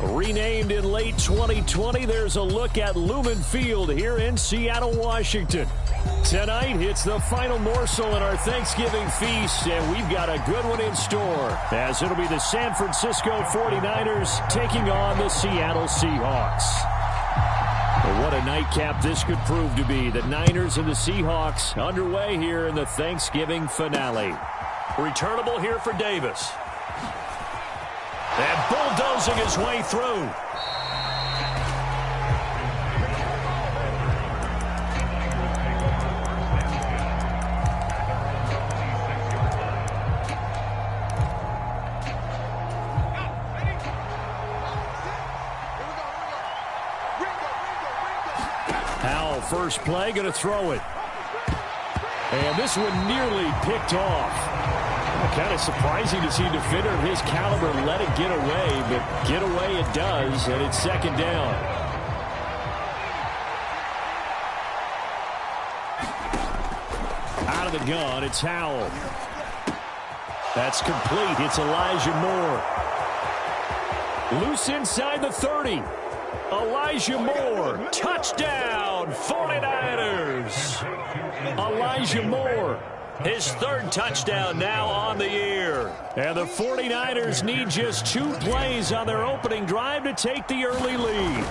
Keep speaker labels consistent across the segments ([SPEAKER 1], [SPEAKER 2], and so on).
[SPEAKER 1] Renamed in late 2020, there's a look at Lumen Field here in Seattle, Washington. Tonight, it's the final morsel in our Thanksgiving feast, and we've got a good one in store, as it'll be the San Francisco 49ers taking on the Seattle Seahawks. Well, what a nightcap this could prove to be. The Niners and the Seahawks underway here in the Thanksgiving finale. Returnable here for Davis. And bulldozing his way through. Howell, first play, going to throw it. And this one nearly picked off. Kind of surprising to see a defender of his caliber let it get away, but get away it does, and it's second down. Out of the gun, it's Howell. That's complete. It's Elijah Moore. Loose inside the 30. Elijah Moore, touchdown, 49ers. Elijah Moore. His third touchdown now on the year. And the 49ers need just 2 plays on their opening drive to take the early lead.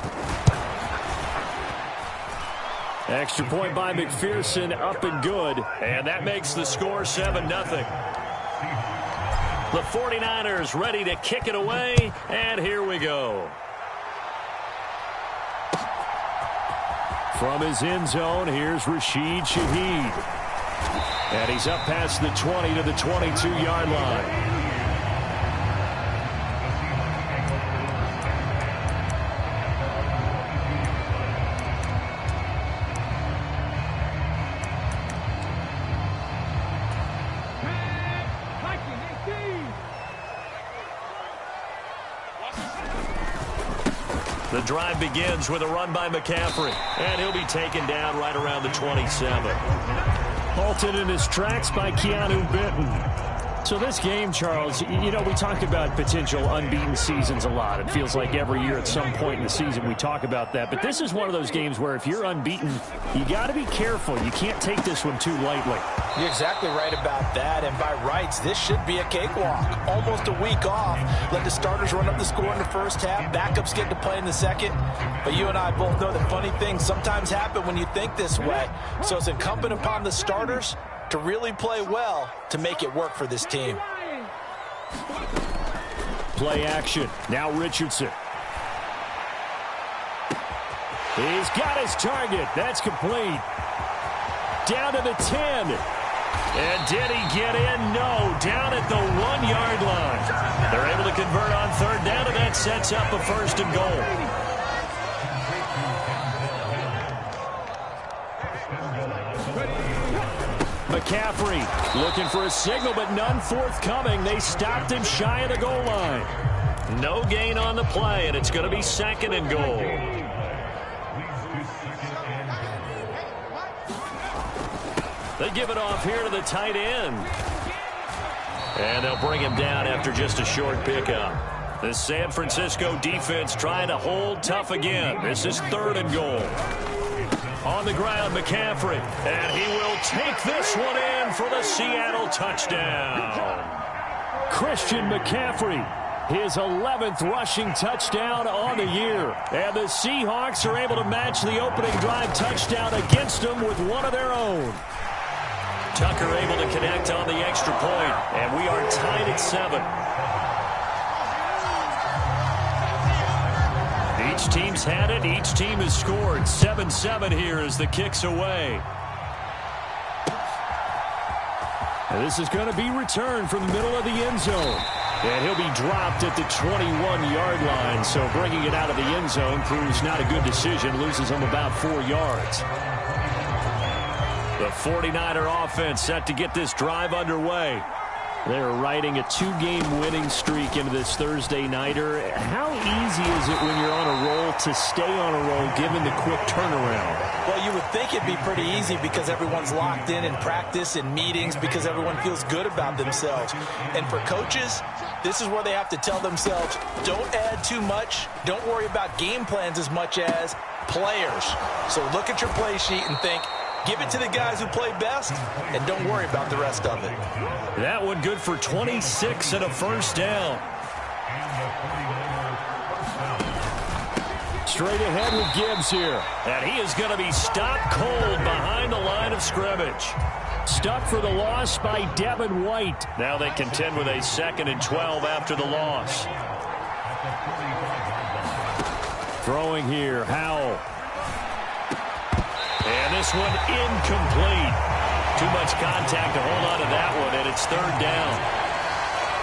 [SPEAKER 1] Extra point by McPherson, up and good. And that makes the score 7-0. The 49ers ready to kick it away, and here we go. From his end zone, here's Rashid Shaheed. And he's up past the 20 to the 22-yard line. The drive begins with a run by McCaffrey, and he'll be taken down right around the 27. Halted in his tracks by Keanu Benton. So this game, Charles, you know, we talked about potential unbeaten seasons a lot. It feels like every year at some point in the season we talk about that. But this is one of those games where if you're unbeaten, you got to be careful. You can't take this one too lightly.
[SPEAKER 2] You're exactly right about that. And by rights, this should be a cakewalk. Almost a week off. Let the starters run up the score in the first half. Backups get to play in the second. But you and I both know that funny things sometimes happen when you think this way. So it's incumbent upon the starters to really play well to make it work for this team.
[SPEAKER 1] Play action. Now Richardson. He's got his target. That's complete. Down to the 10. And did he get in? No. Down at the 1-yard line. They're able to convert on third down, and that sets up a first and goal. McCaffrey looking for a signal, but none forthcoming. They stopped him shy of the goal line. No gain on the play, and it's going to be second and goal. They give it off here to the tight end. And they'll bring him down after just a short pickup. The San Francisco defense trying to hold tough again. This is third and goal. On the ground, McCaffrey, and he will take this one in for the Seattle touchdown. Christian McCaffrey, his 11th rushing touchdown on the year. And the Seahawks are able to match the opening drive touchdown against them with one of their own. Tucker able to connect on the extra point, and we are tied at 7. Each team's had it. Each team has scored. 7-7 here as the kick's away. And this is going to be returned from the middle of the end zone. And he'll be dropped at the 21-yard line. So bringing it out of the end zone proves not a good decision. Loses him about 4 yards. The 49er offense set to get this drive underway. They're riding a 2-game winning streak into this Thursday nighter. How easy is it when you're on a roll to stay on a roll given the quick turnaround?
[SPEAKER 2] Well, you would think it'd be pretty easy because everyone's locked in practice and meetings because everyone feels good about themselves. And for coaches, this is where they have to tell themselves, don't add too much. Don't worry about game plans as much as players. So look at your play sheet and think, give it to the guys who play best, and don't worry about the rest of it.
[SPEAKER 1] That one good for 26 and a first down. Straight ahead with Gibbs here. And he is going to be stopped cold behind the line of scrimmage. Stuck for the loss by Devin White. Now they contend with a 2nd and 12 after the loss. Throwing here, Howell. And this one incomplete. Too much contact to hold on to that one, and it's 3rd down.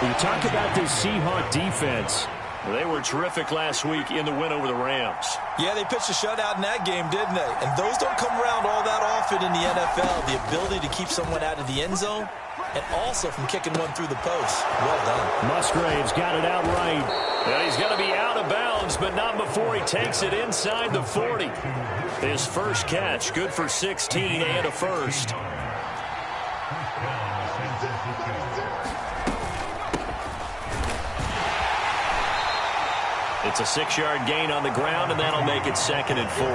[SPEAKER 1] You talk about this Seahawk defense. They were terrific last week in the win over the Rams.
[SPEAKER 2] Yeah, they pitched a shutout in that game, didn't they? And those don't come around all that often in the NFL. The ability to keep someone out of the end zone and also from kicking one through the post. Well done.
[SPEAKER 1] Musgrave's got it out right. And he's going to be out of bounds, but not before he takes it inside the 40. His first catch, good for 16 and a first. It's a 6-yard gain on the ground, and that'll make it 2nd and 4.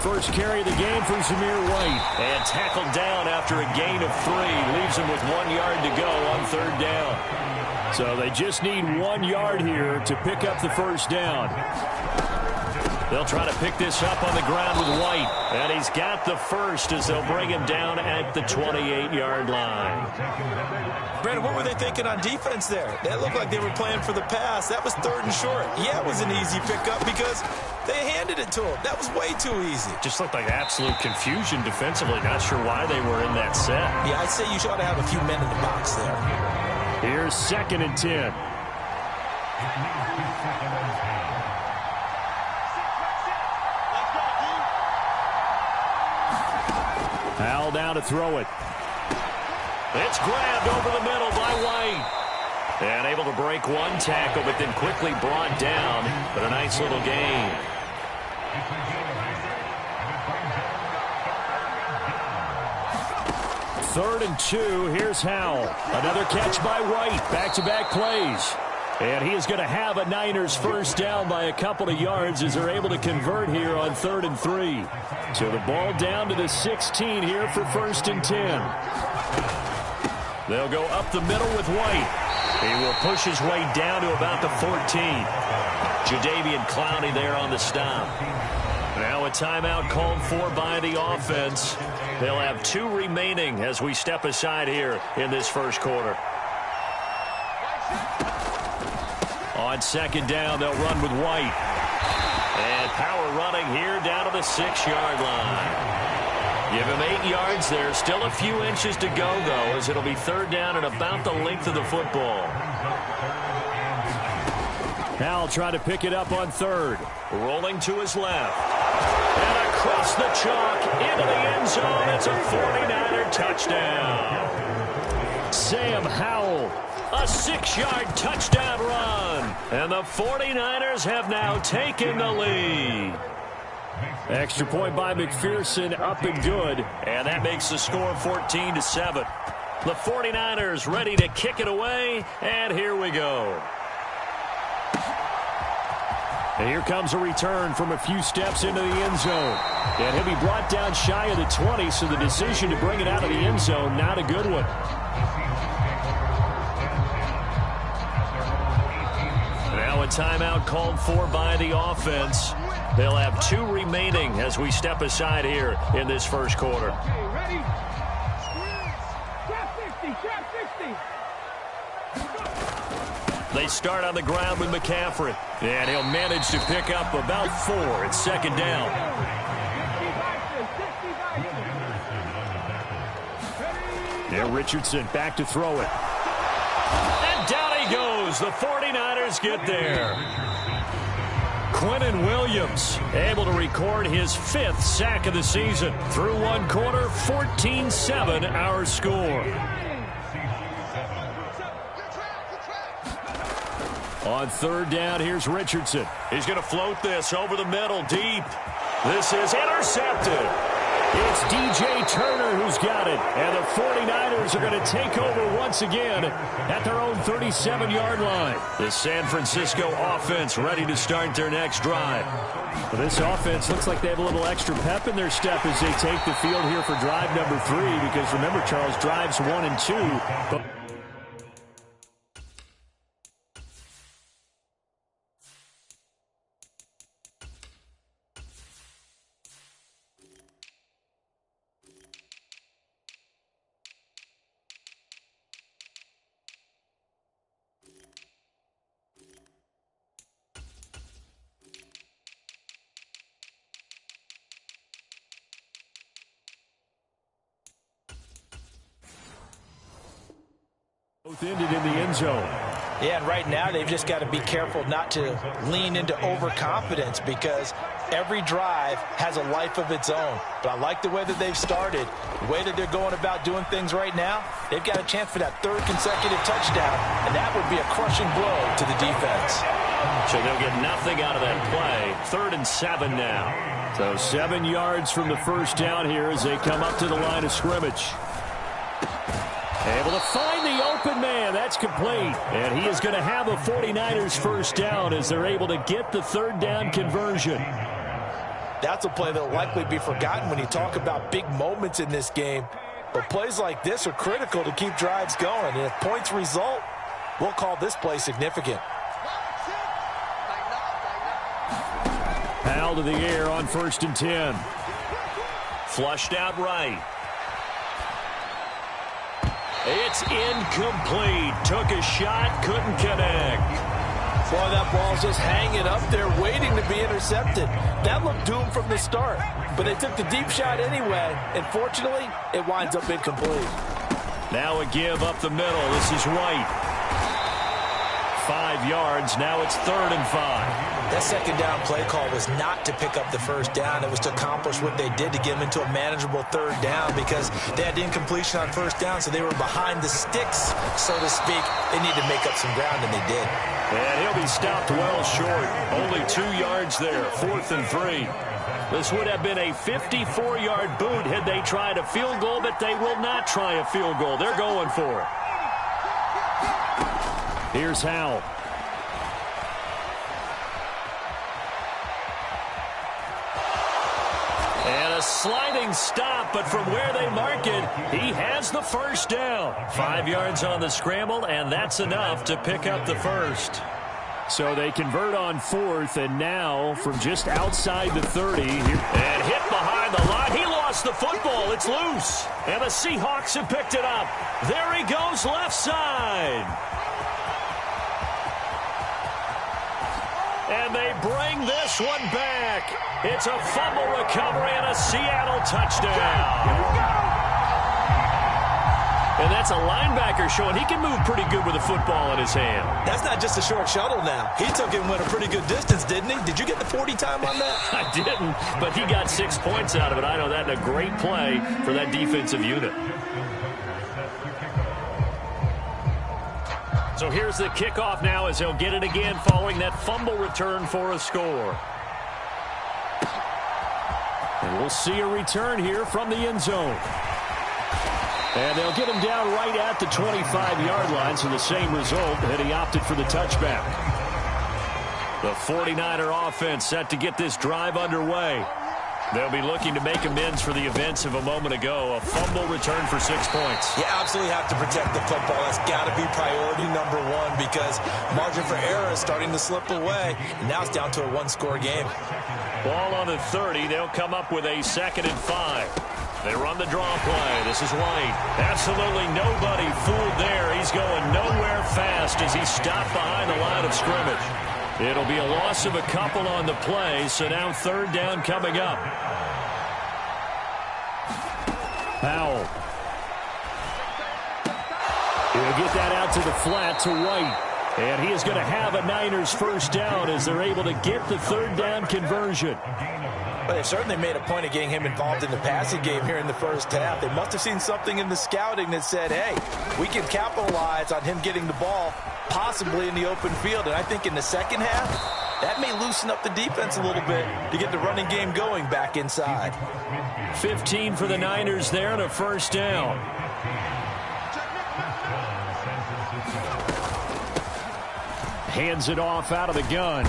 [SPEAKER 1] First carry of the game for Zamir White. And tackled down after a gain of 3. Leaves him with 1 yard to go on 3rd down. So they just need 1 yard here to pick up the first down. They'll try to pick this up on the ground with White. And he's got the first as they'll bring him down at the 28-yard line.
[SPEAKER 2] Brandon, what were they thinking on defense there? That looked like they were playing for the pass. That was 3rd and short. Yeah, it was an easy pickup because they handed it to him. That was way too easy.
[SPEAKER 1] Just looked like absolute confusion defensively. Not sure why they were in that set.
[SPEAKER 2] Yeah, I'd say you ought to have a few men in the box there.
[SPEAKER 1] Here's 2nd and 10. Howell down to throw it. It's grabbed over the middle by White. And able to break one tackle, but then quickly brought down. But a nice little gain. Third and 2. Here's Howell. Another catch by White. Back-to-back plays. And he is going to have a Niners first down by a couple of yards as they're able to convert here on 3rd and 3. So the ball down to the 16 here for 1st and 10. They'll go up the middle with White. He will push his way down to about the 14. Jadeveon Clowney there on the stop. Now a timeout called for by the offense. They'll have 2 remaining as we step aside here in this first quarter. On 2nd down, they'll run with White. And power running here down to the 6-yard line. Give him 8 yards there. Still a few inches to go, though, as it'll be 3rd down and about the length of the football. Howell trying to pick it up on 3rd. Rolling to his left. And across the chalk into the end zone. It's a 49er touchdown. Sam Howell. A 6-yard touchdown run. And the 49ers have now taken the lead. Extra point by McPherson, up and good. And that makes the score 14-7. The 49ers ready to kick it away. And here we go. And here comes a return from a few steps into the end zone. And he'll be brought down shy of the 20, so the decision to bring it out of the end zone, not a good one. Now a timeout called for by the offense. They'll have 2 remaining as we step aside here in this first quarter.
[SPEAKER 3] Okay, ready? Trap 60, trap 60.
[SPEAKER 1] They start on the ground with McCaffrey. And he'll manage to pick up about 4. It's 2nd down. Now Richardson back to throw it. And down he goes. The 49ers get there. Quinnen Williams, able to record his 5th sack of the season. Through one quarter, 14-7 our score. On third down, here's Richardson. He's going to float this over the middle, deep. This is intercepted. It's DJ Turner who's got it. And the 49ers are going to take over once again at their own 37-yard line. The San Francisco offense ready to start their next drive. Well, this offense looks like they have a little extra pep in their step as they take the field here for drive number 3. Because remember, Charles, drives 1 and 2. But both ended in the end zone.
[SPEAKER 2] Yeah, and right now they've just got to be careful not to lean into overconfidence because every drive has a life of its own. But I like the way that they've started, the way that they're going about doing things right now. They've got a chance for that 3rd consecutive touchdown, and that would be a crushing blow to the defense.
[SPEAKER 1] So they'll get nothing out of that play. 3rd and 7 now. So 7 yards from the first down here as they come up to the line of scrimmage. Able to find the open man. That's complete. And he is going to have a 49ers first down as they're able to get the 3rd down conversion.
[SPEAKER 2] That's a play that will likely be forgotten when you talk about big moments in this game. But plays like this are critical to keep drives going. And if points result, we'll call this play significant.
[SPEAKER 1] Powell to the air on 1st and 10. Flushed out right. It's incomplete. Took a shot, couldn't connect.
[SPEAKER 2] Boy, that ball's just hanging up there, waiting to be intercepted. That looked doomed from the start, but they took the deep shot anyway, and fortunately, it winds up incomplete.
[SPEAKER 1] Now a give up the middle. This is White. 5 yards. Now it's 3rd and 5.
[SPEAKER 2] That 2nd down play call was not to pick up the first down. It was to accomplish what they did to get them into a manageable 3rd down because they had incompletion on 1st down, so they were behind the sticks, so to speak. They needed to make up some ground, and they did.
[SPEAKER 1] And he'll be stopped well short. Only 2 yards there. 4th and 3. This would have been a 54-yard boot had they tried a field goal, but they will not try a field goal. They're going for it. Here's Howell. And a sliding stop, but from where they mark it, he has the first down. 5 yards on the scramble, and that's enough to pick up the first. So they convert on 4th, and now from just outside the 30. And hit behind the line. He lost the football. It's loose. And the Seahawks have picked it up. There he goes left side. And they bring this one back. It's a fumble recovery and a Seattle touchdown. And that's a linebacker showing he can move pretty good with a football in his hand.
[SPEAKER 2] That's not just a short shuttle now. He took it and went a pretty good distance, didn't he? Did you get the 40 time on that?
[SPEAKER 1] I didn't, but he got 6 points out of it. I know that in a great play for that defensive unit. So here's the kickoff now as he'll get it again following that fumble return for a score. And we'll see a return here from the end zone. And they'll get him down right at the 25-yard line, so the same result, and he opted for the touchback. The 49er offense set to get this drive underway. They'll be looking to make amends for the events of a moment ago. A fumble return for 6 points.
[SPEAKER 2] You absolutely have to protect the football. That's got to be priority number one because margin for error is starting to slip away. And now it's down to a one-score game.
[SPEAKER 1] Ball on the 30. They'll come up with a 2nd and 5. They run the draw play. This is White. Absolutely nobody fooled there. He's going nowhere fast as he's stopped behind the line of scrimmage. It'll be a loss of a couple on the play, so now 3rd down coming up. Powell. He'll get that out to the flat to White. And he is going to have a Niners first down as they're able to get the third down conversion.
[SPEAKER 2] But they've certainly made a point of getting him involved in the passing game here in the first half. They must have seen something in the scouting that said, hey, we can capitalize on him getting the ball possibly in the open field. And I think in the second half, that may loosen up the defense a little bit to get the running game going back inside.
[SPEAKER 1] 15 for the Niners there and a first down. Hands it off out of the gun.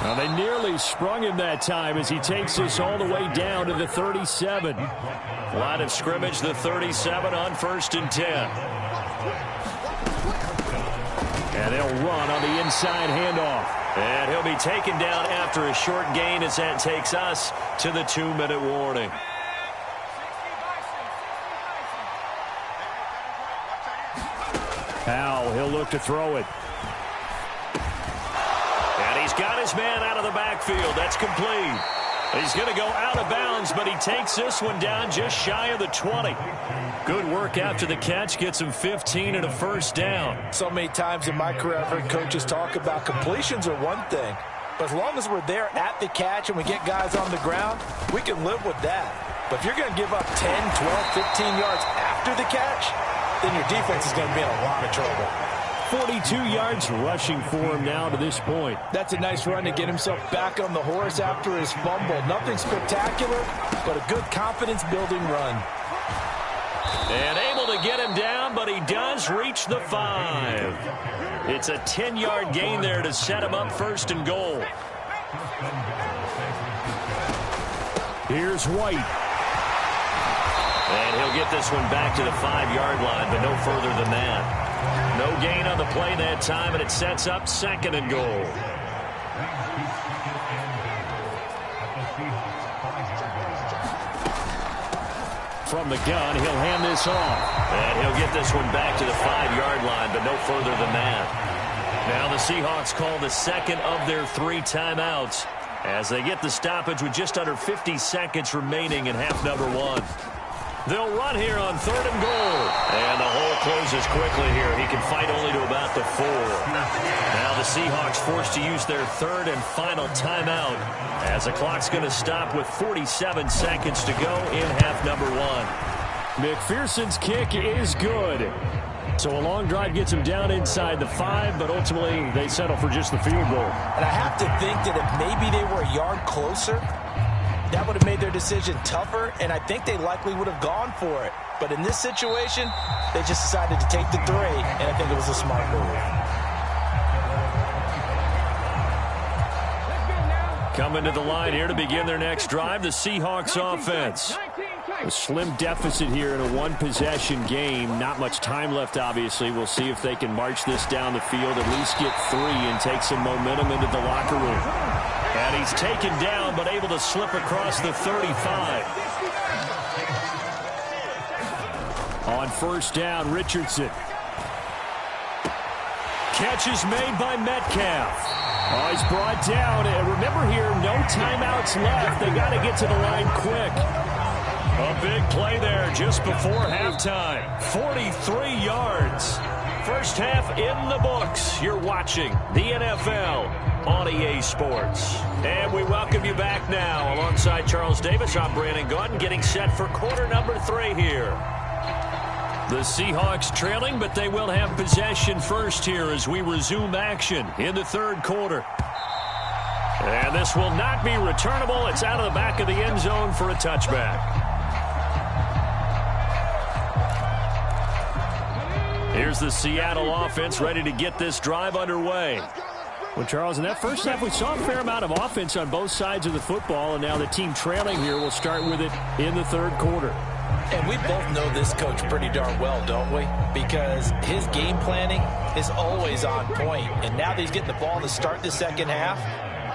[SPEAKER 1] Well, they nearly sprung him that time as he takes this all the way down to the 37. Line of scrimmage, the 37 on 1st and 10. And they'll run on the inside handoff. And he'll be taken down after a short gain as that takes us to the 2-minute warning. Powell, he'll look to throw it. He's got his man out of the backfield. That's complete. He's going to go out of bounds, but he takes this one down just shy of the 20. Good work after the catch. Gets him 15 and a first down.
[SPEAKER 2] So many times in my career, I've heard coaches talk about completions are one thing. But as long as we're there at the catch and we get guys on the ground, we can live with that. But if you're going to give up 10, 12, 15 yards after the catch, then your defense is going to be in a lot of trouble.
[SPEAKER 1] 42 yards rushing for him now to this point.
[SPEAKER 2] That's a nice run to get himself back on the horse after his fumble. Nothing spectacular, but a good confidence-building run.
[SPEAKER 1] And able to get him down, but he does reach the 5. It's a 10-yard gain there to set him up 1st and goal. Here's White. And he'll get this one back to the 5-yard line, but no further than that. No gain on the play that time, and it sets up 2nd and goal. From the gun, he'll hand this off. And he'll get this one back to the 5-yard line, but no further than that. Now the Seahawks call the 2nd of their 3 timeouts as they get the stoppage with just under 50 seconds remaining in half number 1. They'll run here on 3rd and goal. And the hole closes quickly here. He can fight only to about the 4. Now the Seahawks forced to use their 3rd and final timeout as the clock's going to stop with 47 seconds to go in half number 1. McPherson's kick is good. So a long drive gets him down inside the 5, but ultimately they settle for just the field goal.
[SPEAKER 2] And I have to think that if maybe they were a yard closer, that would have made their decision tougher, and I think they likely would have gone for it. But in this situation, they just decided to take the 3, and I think it was a smart move.
[SPEAKER 1] Coming to the line here to begin their next drive, the Seahawks offense. A slim deficit here in a 1-possession game. Not much time left, obviously. We'll see if they can march this down the field, at least get 3 and take some momentum into the locker room. And he's taken down, but able to slip across the 35. On 1st down, Richardson. Catch is made by Metcalf. Oh, he's brought down. And remember here, no timeouts left. They got to get to the line quick. A big play there just before halftime. 43 yards. First half in the books. You're watching the NFL on EA Sports. And we welcome you back now. Alongside Charles Davis, I'm Brandon Gunn, getting set for quarter number 3 here. The Seahawks trailing, but they will have possession first here as we resume action in the 3rd quarter. And this will not be returnable. It's out of the back of the end zone for a touchback. Here's the Seattle offense ready to get this drive underway. Well, Charles, in that first half, we saw a fair amount of offense on both sides of the football, and now the team trailing here will start with it in the 3rd quarter.
[SPEAKER 2] And we both know this coach pretty darn well, don't we? Because his game planning is always on point. And now that he's getting the ball to start the second half,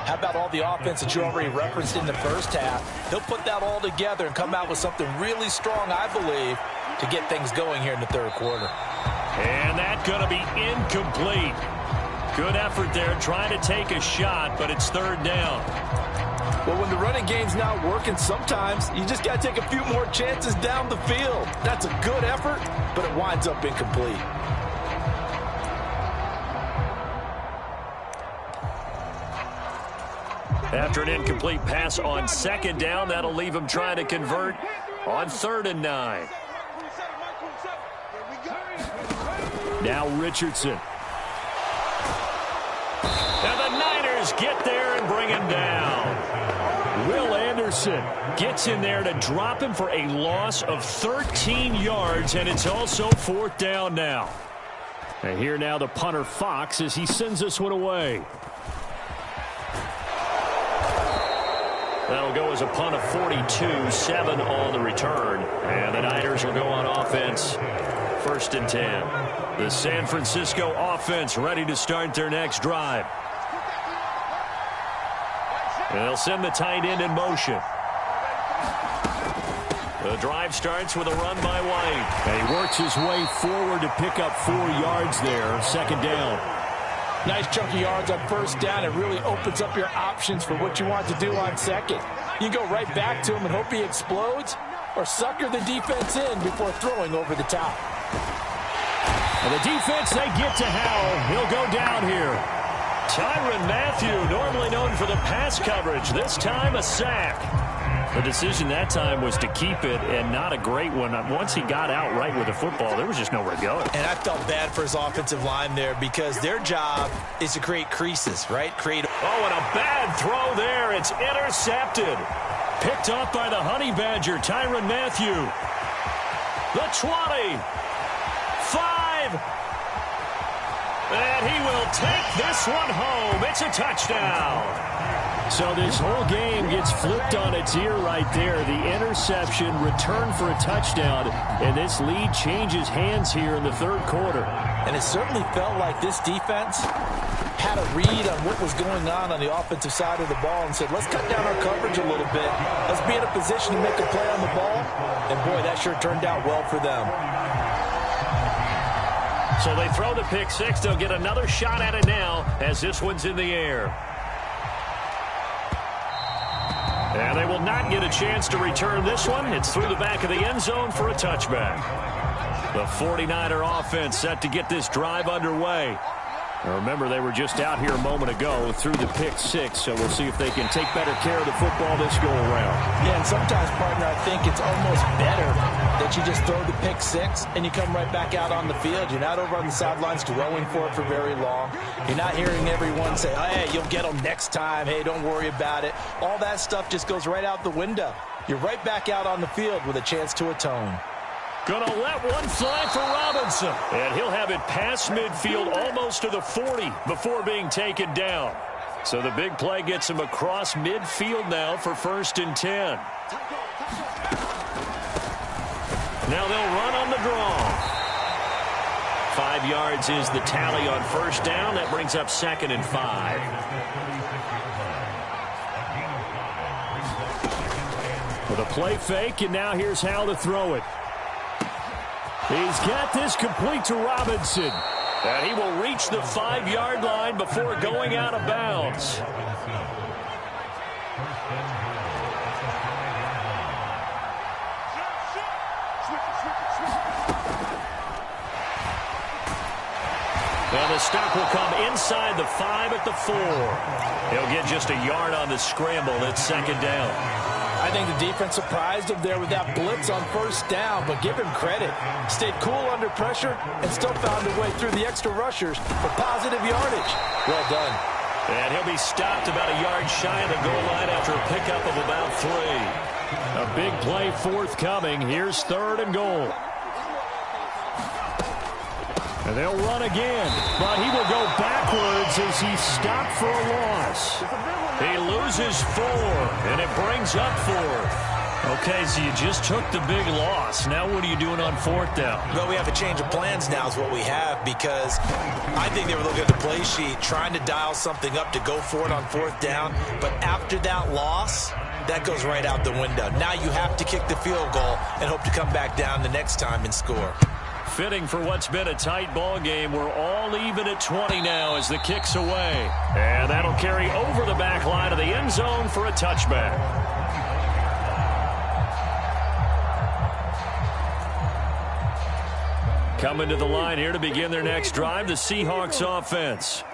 [SPEAKER 2] how about all the offense that you already referenced in the first half? He'll put that all together and come out with something really strong, I believe, to get things going here in the 3rd quarter.
[SPEAKER 1] And that's going to be incomplete. Good effort there trying to take a shot, but it's 3rd down.
[SPEAKER 2] Well, when the running game's not working, sometimes you just got to take a few more chances down the field. That's a good effort, but it winds up incomplete.
[SPEAKER 1] After an incomplete pass on second down, that'll leave him trying to convert on 3rd and 9. Now Richardson. And the Niners get there and bring him down. Will Anderson gets in there to drop him for a loss of 13 yards, and it's also 4th down now. And here now the punter Fox as he sends this one away. That'll go as a punt of 42, 7 on the return. And the Niners will go on offense, 1st and 10. The San Francisco offense ready to start their next drive. And they'll send the tight end in motion. The drive starts with a run by White.
[SPEAKER 3] And he works his way forward to pick up 4 yards there, 2nd down.
[SPEAKER 2] Nice chunky yards on 1st down. It really opens up your options for what you want to do on 2nd. You can go right back to him and hope he explodes, or sucker the defense in before throwing over the top.
[SPEAKER 3] And the defense, they get to Howell. He'll go down here.
[SPEAKER 1] Tyrann Mathieu, normally known for the pass coverage, this time a sack. The decision that time was to keep it, and not a great one. Once he got out right with the football, there was just nowhere to go.
[SPEAKER 2] And I felt bad for his offensive line there because their job is to create creases, right?
[SPEAKER 1] Oh, and a bad throw there. It's intercepted. Picked off by the Honey Badger, Tyrann Mathieu. The 20. 5. And he will take this one home. It's a touchdown.
[SPEAKER 3] So this whole game gets flipped on its ear right there. The interception, return for a touchdown, and this lead changes hands here in the 3rd quarter.
[SPEAKER 2] And it certainly felt like this defense had a read on what was going on the offensive side of the ball and said, let's cut down our coverage a little bit. Let's be in a position to make a play on the ball. And, boy, that sure turned out well for them.
[SPEAKER 1] So they throw the pick 6. They'll get another shot at it now as this one's in the air. And they will not get a chance to return this one. It's through the back of the end zone for a touchback. The 49er offense set to get this drive underway. Now remember, they were just out here a moment ago through the pick 6, so we'll see if they can take better care of the football this go-around.
[SPEAKER 2] Yeah, and sometimes, partner, I think it's almost better that you just throw the pick 6 and you come right back out on the field. You're not over on the sidelines dwelling for it for very long. You're not hearing everyone say, hey, you'll get them next time. Hey, don't worry about it. All that stuff just goes right out the window. You're right back out on the field with a chance to atone.
[SPEAKER 1] Gonna let one fly for Robinson. And he'll have it past midfield almost to the 40 before being taken down. So the big play gets him across midfield now for 1st and 10. Now they'll run on the draw. 5 yards is the tally on 1st down. That brings up 2nd and 5.
[SPEAKER 3] With a play fake, and now here's how to throw it. He's got this complete to Robinson.
[SPEAKER 1] And he will reach the 5-yard line before going out of bounds. And the stop will come inside the 5 at the 4. He'll get just a yard on the scramble. It's 2nd down.
[SPEAKER 2] I think the defense surprised him there with that blitz on 1st down, but give him credit. Stayed cool under pressure and still found a way through the extra rushers for positive yardage. Well done.
[SPEAKER 1] And he'll be stopped about a yard shy of the goal line after a pickup of about 3.
[SPEAKER 3] A big play forthcoming. Here's 3rd and goal. And they'll run again, but he will go backwards as he's stopped for a loss.
[SPEAKER 1] He loses 4, and it brings up 4th. Okay, so you just took the big loss. Now what are you doing on 4th down?
[SPEAKER 2] Well, we have a change of plans now is what we have, because I think they were looking at the play sheet, trying to dial something up to go for it on 4th down. But after that loss, that goes right out the window. Now you have to kick the field goal and hope to come back down the next time and score.
[SPEAKER 1] Fitting for what's been a tight ball game. We're all even at 20 now as the kick's away. And that'll carry over the back line of the end zone for a touchback. Coming to the line here to begin their next drive, the Seahawks offense.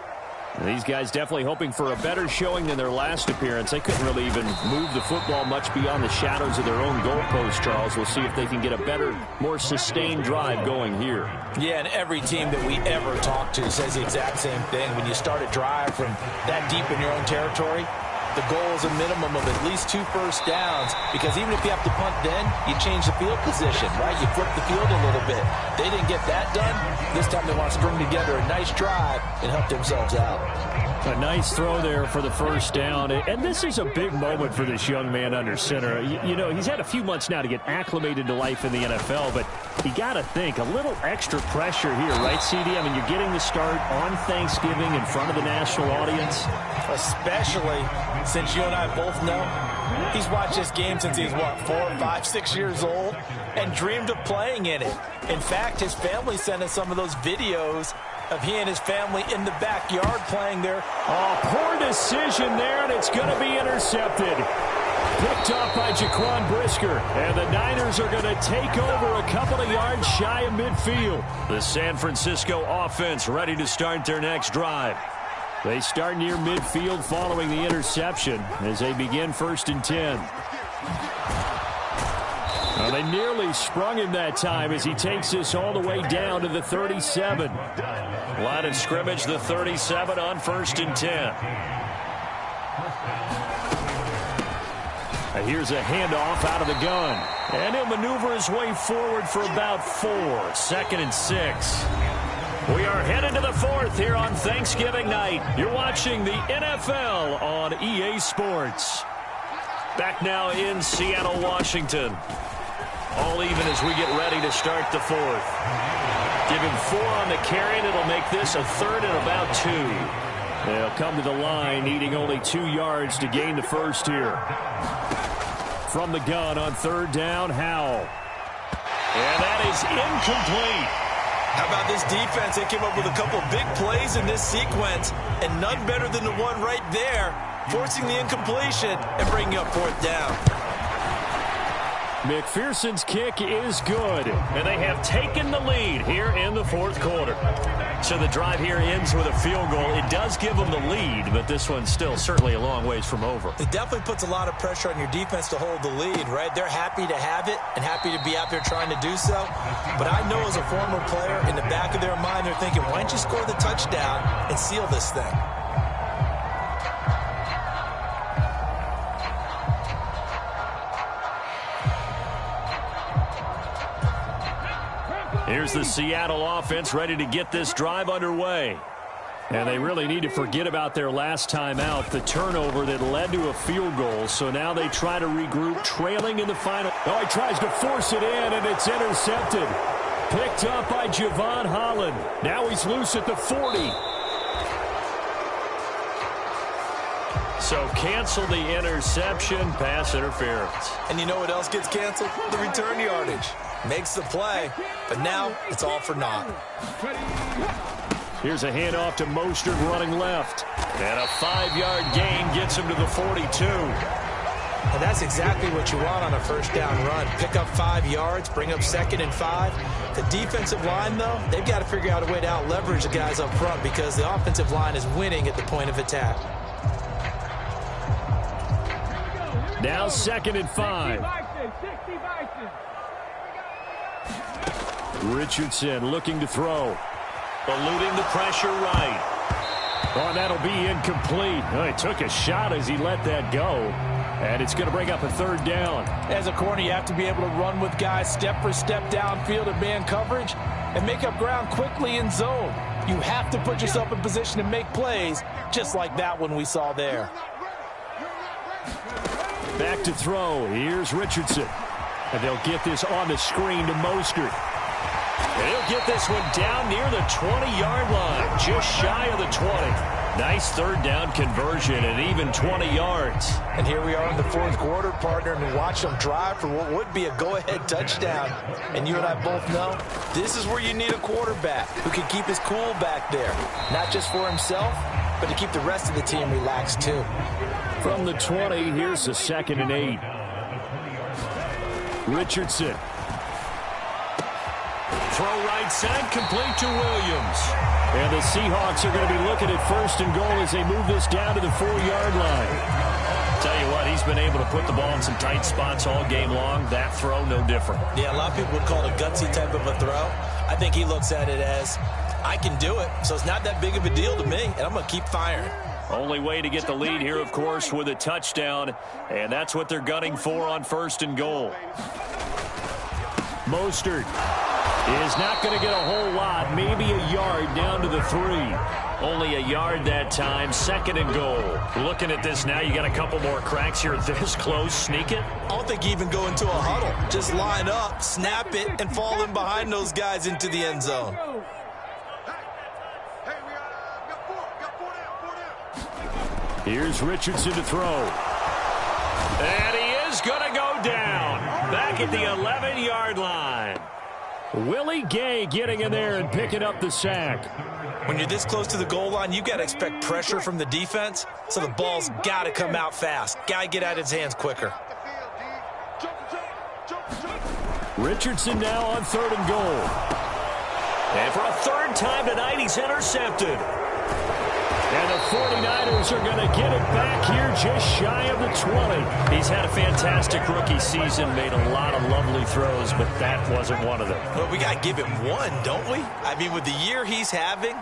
[SPEAKER 3] These guys definitely hoping for a better showing than their last appearance. They couldn't really even move the football much beyond the shadows of their own goalpost, Charles. We'll see if they can get a better, more sustained drive going here.
[SPEAKER 2] Yeah, and every team that we ever talk to says the exact same thing. When you start a drive from that deep in your own territory, the goal is a minimum of at least 2 first downs, because even if you have to punt then, you change the field position, right? You flip the field a little bit. They didn't get that done. This time they want to string together a nice drive and help themselves out.
[SPEAKER 3] A nice throw there for the first down. And this is a big moment for this young man under center. You know, he's had a few months now to get acclimated to life in the NFL, but you got to think a little extra pressure here, right, CD? I mean, you're getting the start on Thanksgiving in front of the national audience.
[SPEAKER 2] Especially since you and I both know he's watched this game since he's, what, 4, 5, 6 years old and dreamed of playing in it. In fact, his family sent us some of those videos of he and his family in the backyard playing there.
[SPEAKER 3] Oh, poor decision there, and it's going to be intercepted. Picked up by Jaquan Brisker, and the Niners are going to take over a couple of yards shy of midfield.
[SPEAKER 1] The San Francisco offense ready to start their next drive.
[SPEAKER 3] They start near midfield following the interception as they begin 1st and 10. Well, they nearly sprung him that time as he takes this all the way down to the 37.
[SPEAKER 1] Line of scrimmage, the 37 on 1st and 10.
[SPEAKER 3] Here's a handoff out of the gun.
[SPEAKER 1] And he'll maneuver his way forward for about 4. 2nd and 6. We are headed to the 4th here on Thanksgiving night. You're watching the NFL on EA Sports. Back now in Seattle, Washington. All even as we get ready to start the 4th. Give him 4 on the carry, and it'll make this a 3rd and about 2.
[SPEAKER 3] They'll come to the line, needing only 2 yards to gain the first here. From the gun on 3rd down, Howell.
[SPEAKER 1] And that is incomplete.
[SPEAKER 2] How about this defense? They came up with a couple of big plays in this sequence, and none better than the one right there, forcing the incompletion and bringing up 4th down.
[SPEAKER 3] McPherson's kick is good.
[SPEAKER 1] And they have taken the lead here in the 4th quarter. So the drive here ends with a field goal. It does give them the lead, but this one's still certainly a long ways from over.
[SPEAKER 2] It definitely puts a lot of pressure on your defense to hold the lead, right? They're happy to have it and happy to be out there trying to do so. But I know as a former player, in the back of their mind, they're thinking, why don't you score the touchdown and seal this thing?
[SPEAKER 1] Here's the Seattle offense ready to get this drive underway.
[SPEAKER 3] And they really need to forget about their last time out, the turnover that led to a field goal. So now they try to regroup, trailing in the final. Oh, he tries to force it in, and it's intercepted. Picked up by Javon Holland. Now he's loose at the 40.
[SPEAKER 1] So cancel the interception, pass interference.
[SPEAKER 2] And you know what else gets canceled? The return yardage. Makes the play, but now it's all for naught.
[SPEAKER 3] Here's a handoff to Mostert running left.
[SPEAKER 1] And a 5-yard gain gets him to the 42.
[SPEAKER 2] And that's exactly what you want on a first down run. Pick up 5 yards, bring up 2nd and 5. The defensive line, though, they've got to figure out a way to out-leverage the guys up front because the offensive line is winning at the point of attack.
[SPEAKER 3] Now 2nd and 5. Richardson looking to throw.
[SPEAKER 1] Eluding the pressure right.
[SPEAKER 3] Oh, and that'll be incomplete. Oh, he took a shot as he let that go. And it's going to bring up a 3rd down.
[SPEAKER 2] As a corner, you have to be able to run with guys step for step downfield in man coverage and make up ground quickly in zone. You have to put yourself in position to make plays, just like that one we saw there.
[SPEAKER 3] Back to throw. Here's Richardson. And they'll get this on the screen to Mostert.
[SPEAKER 1] And he'll get this one down near the 20-yard line, just shy of the 20. Nice 3rd down conversion and even 20 yards.
[SPEAKER 2] And here we are in the 4th quarter, partner, and watch them drive for what would be a go-ahead touchdown. And you and I both know this is where you need a quarterback who can keep his cool back there, not just for himself, but to keep the rest of the team relaxed too.
[SPEAKER 3] From the 20, here's the 2nd and 8. Richardson.
[SPEAKER 1] Throw right side, complete to Williams.
[SPEAKER 3] And the Seahawks are going to be looking at 1st and goal as they move this down to the 4-yard line.
[SPEAKER 1] Tell you what, he's been able to put the ball in some tight spots all game long. That throw, no different.
[SPEAKER 2] Yeah, a lot of people would call it a gutsy type of a throw. I think he looks at it as, I can do it, so it's not that big of a deal to me, and I'm going to keep firing.
[SPEAKER 1] Only way to get the lead here, of course, with a touchdown, and that's what they're gunning for on 1st and goal.
[SPEAKER 3] Mostert is not going to get a whole lot, maybe a yard down to the 3.
[SPEAKER 1] Only a yard that time, 2nd and goal. Looking at this now, you got a couple more cracks here this close. Sneak it?
[SPEAKER 2] I don't think you even go into a huddle. Just line up, snap it, and fall in behind those guys into the end zone.
[SPEAKER 3] Here's Richardson to throw.
[SPEAKER 1] And he is going to go down. Back at the 11-yard line.
[SPEAKER 3] Willie Gay getting in there and picking up the sack.
[SPEAKER 2] When you're this close to the goal line, you got to expect pressure from the defense, so the ball's got to come out fast. Got to get out of his hands quicker.
[SPEAKER 3] Richardson now on 3rd and goal.
[SPEAKER 1] And for a 3rd time tonight, he's intercepted.
[SPEAKER 3] And the 49ers are going to get it back here just shy of the 20.
[SPEAKER 1] He's had a fantastic rookie season, made a lot of lovely throws, but that wasn't one of them.
[SPEAKER 2] But we got to give him one, don't we? I mean, with the year he's having,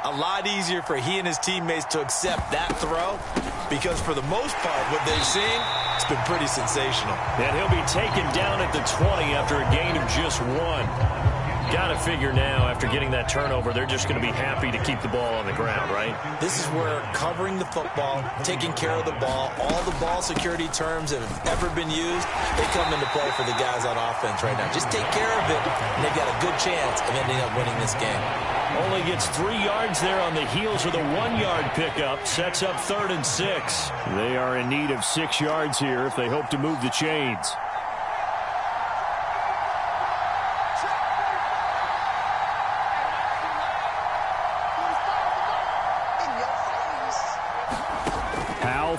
[SPEAKER 2] a lot easier for he and his teammates to accept that throw, because for the most part, what they've seen, it's been pretty sensational.
[SPEAKER 1] And he'll be taken down at the 20 after a gain of just 1. Got to figure now, after getting that turnover, they're just going to be happy to keep the ball on the ground, right?
[SPEAKER 2] This is where covering the football, taking care of the ball, all the ball security terms that have ever been used, they come into play for the guys on offense right now. Just take care of it, and they've got a good chance of ending up winning this game.
[SPEAKER 1] Only gets 3 yards there on the heels of the 1-yard pickup. Sets up 3rd and 6.
[SPEAKER 3] They are in need of 6 yards here if they hope to move the chains.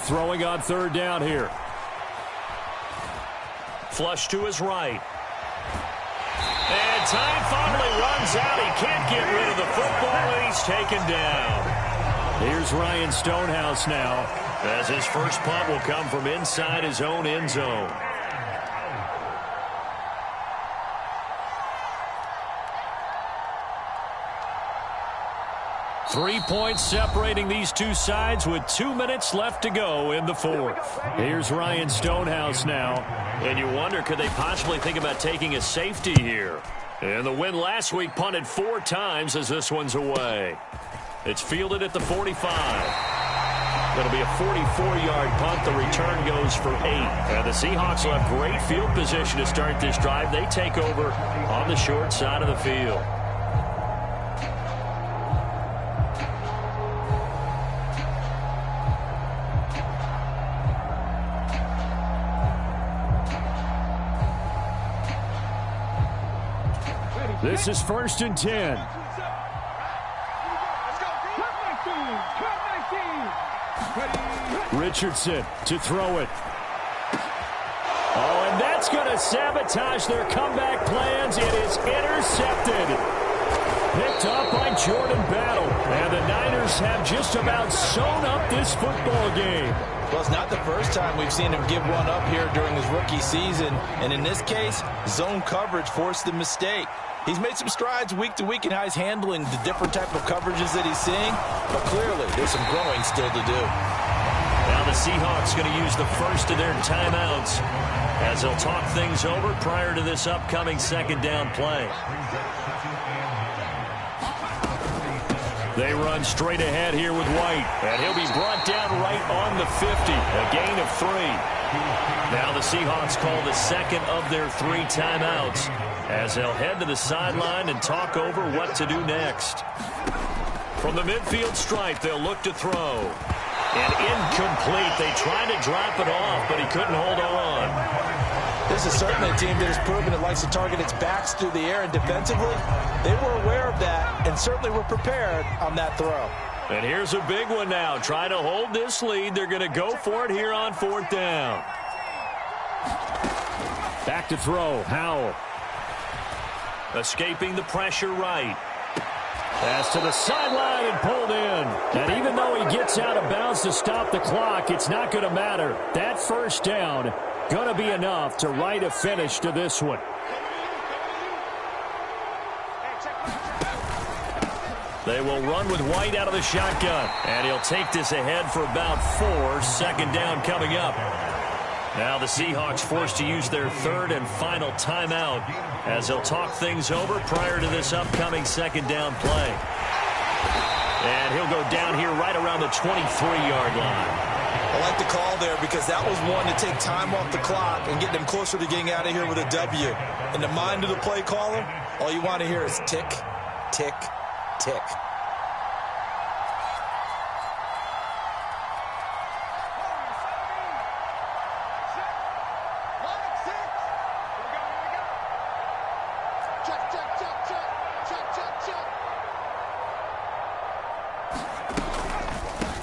[SPEAKER 3] Throwing on 3rd down here.
[SPEAKER 1] Flush to his right. And time finally runs out. He can't get rid of the football, and he's taken down.
[SPEAKER 3] Here's Ryan Stonehouse now,
[SPEAKER 1] as his first punt will come from inside his own end zone. Three points separating these two sides with 2 minutes left to go in the 4th.
[SPEAKER 3] Here's Ryan Stonehouse now.
[SPEAKER 1] And you wonder, could they possibly think about taking a safety here? And the win last week punted 4 times as this one's away. It's fielded at the 45. Going to be a 44-yard punt. The return goes for 8. And the Seahawks will have great field position to start this drive. They take over on the short side of the field.
[SPEAKER 3] This is 1st and 10. Richardson to throw it. Oh, and that's going to sabotage their comeback plans. It is intercepted. Picked up by Jordan Battle. And the Niners have just about sewn up this football game.
[SPEAKER 2] Well, it's not the first time we've seen him give one up here during his rookie season. And in this case, zone coverage forced the mistake. He's made some strides week to week in how he's handling the different type of coverages that he's seeing. But clearly, there's some growing still to do.
[SPEAKER 1] Now the Seahawks going to use the first of their timeouts as they'll talk things over prior to this upcoming 2nd down play. They run straight ahead here with White. And he'll be brought down right on the 50. A gain of 3. Now the Seahawks call the 2nd of their 3 timeouts as they'll head to the sideline and talk over what to do next. From the midfield stripe, they'll look to throw. And incomplete. They tried to drop it off, but he couldn't hold on.
[SPEAKER 2] This is certainly a team that has proven it likes to target its backs through the air, and defensively, they were aware of that and certainly were prepared on that throw.
[SPEAKER 1] And here's a big one now. Trying to hold this lead. They're going to go for it here on 4th down.
[SPEAKER 3] Back to throw. Howell.
[SPEAKER 1] Escaping the pressure right.
[SPEAKER 3] Pass to the sideline and pulled in. And even though he gets out of bounds to stop the clock, it's not going to matter. That first down going to be enough to write a finish to this one.
[SPEAKER 1] They will run with White out of the shotgun. And he'll take this ahead for about 4. Second down coming up. Now the Seahawks forced to use their third and final timeout as they'll talk things over prior to this upcoming second down play. And he'll go down here right around the 23-yard line.
[SPEAKER 2] I like the call there because that was one to take time off the clock and get them closer to getting out of here with a W. In the mind of the play caller, all you want to hear is tick, tick, tick.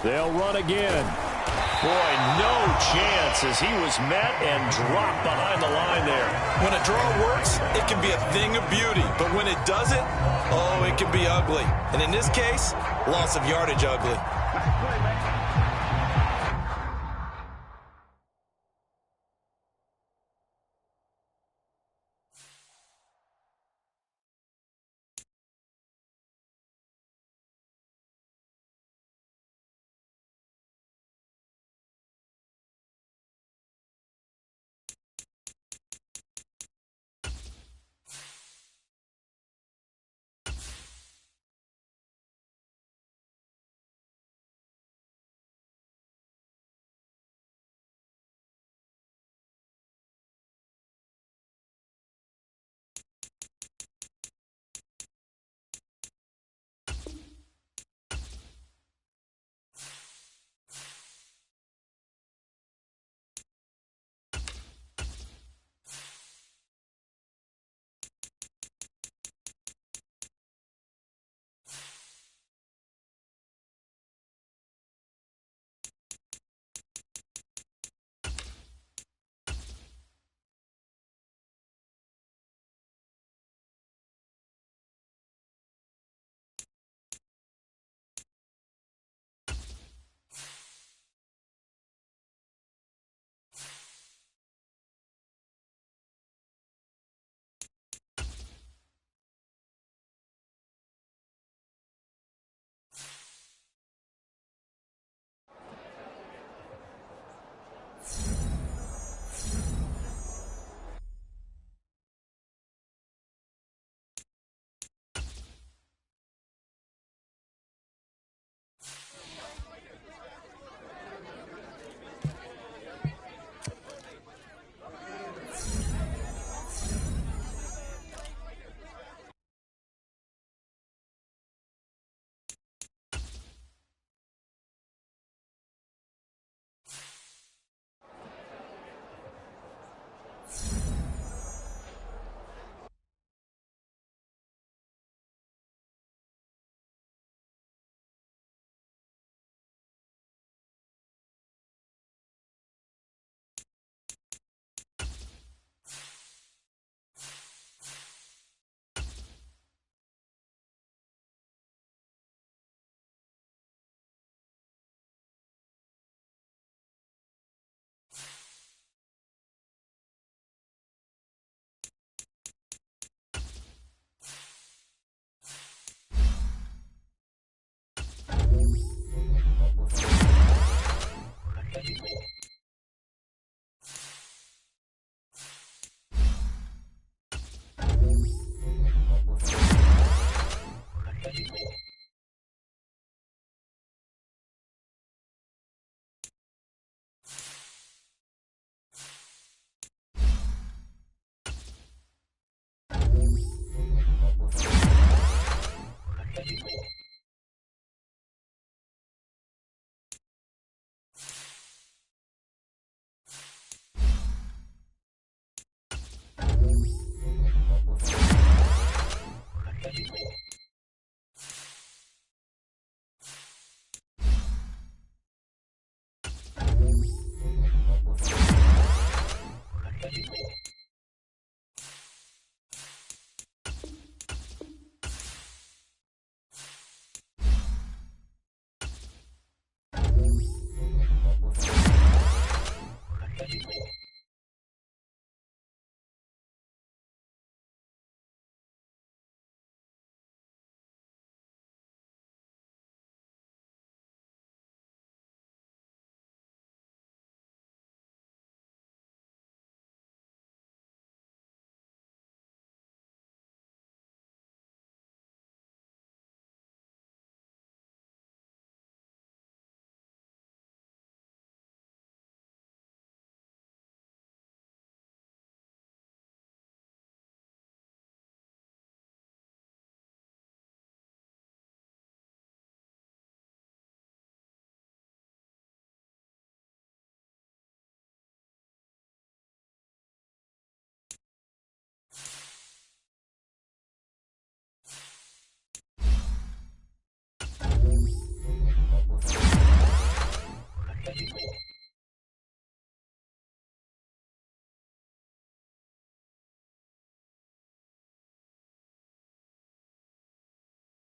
[SPEAKER 3] They'll run again.
[SPEAKER 1] Boy, no chance as he was met and dropped behind the line there.
[SPEAKER 2] When a draw works, it can be a thing of beauty. But when it doesn't, oh, it can be ugly. And in this case, loss of yardage ugly.